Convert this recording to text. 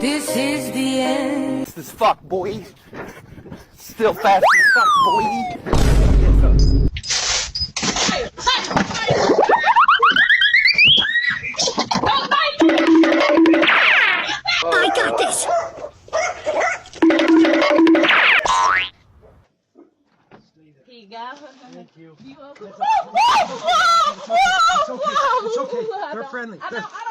This is the end. Fast as fuck, boy. Still fast as fuck, boy. I got this. Here you go. Thank you. You welcome. It's okay. It's okay. They're friendly. I don't